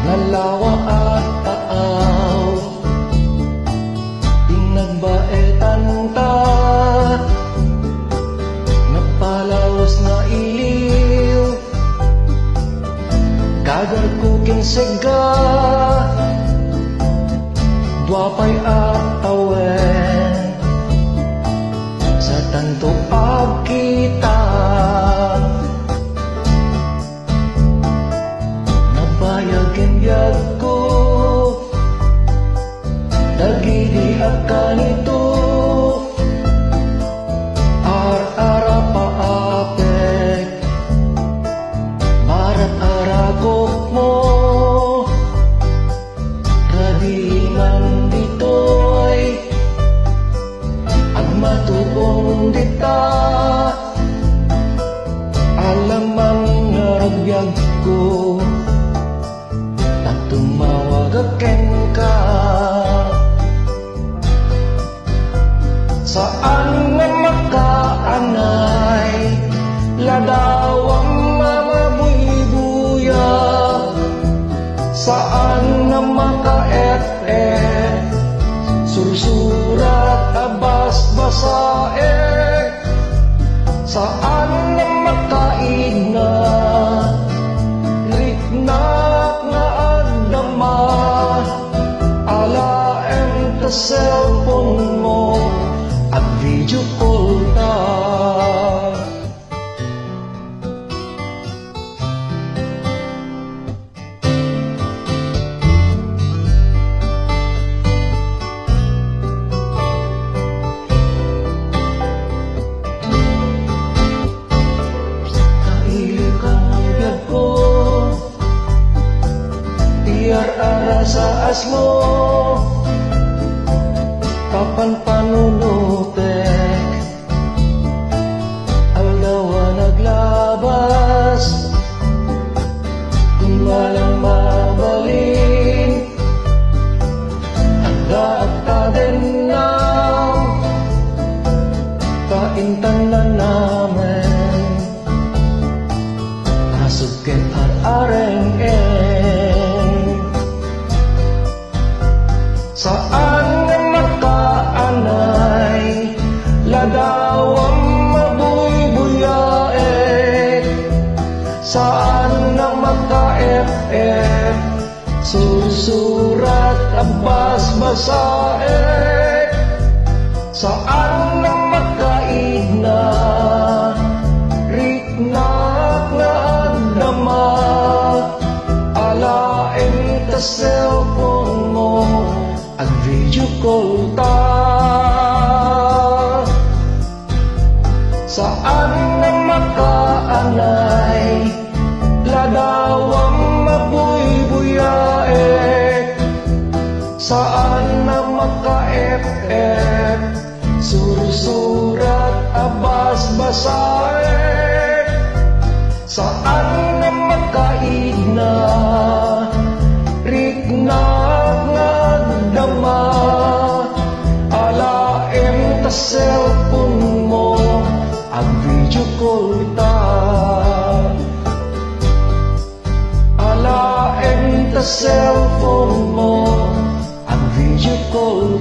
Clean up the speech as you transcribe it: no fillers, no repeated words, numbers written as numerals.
Nalawa at taaw, pinagbaetan ta, napalawas na iliw, kagal kuking sega, duapay at tawen, sa tanto ag kita. Nabayag ko, dagidi at kanito, ar-ara paapek, marat aragok mo, radingan ditoy, ang matubong dita, alamang naragbyag ko, tumawagaken ka. Saan na makaanay, ladawang mamabuybuya, saan na makaet-et, sursurat abas-basaek, saan na makaigna, riknak na agdama, alaen ta cellphone mo at video call ta. Kaili kang biyag ko, tiar-ara sa asmo, papan panunutek, aldawa naglabas, kung walang mabalin, agda at tadenaw, kaintan na namin, asugket ar-areng-eng. Saan na makaanay, ladawang mabuybuyaek, saan na maka-ef-ef, susurat abas-basaek, saan na makaigna, riknak na agdama, alaen ta cellphone mo, ang video call ta. Saan na makaanay, ladawang mabuybuyaek, saan na maka-ef-ef, sursurat abas-basaek, saan na makaigna, riknak na agdama, alaen ta cellphone mo, ang video call ta. Alaen ta cellphone mo, ang video call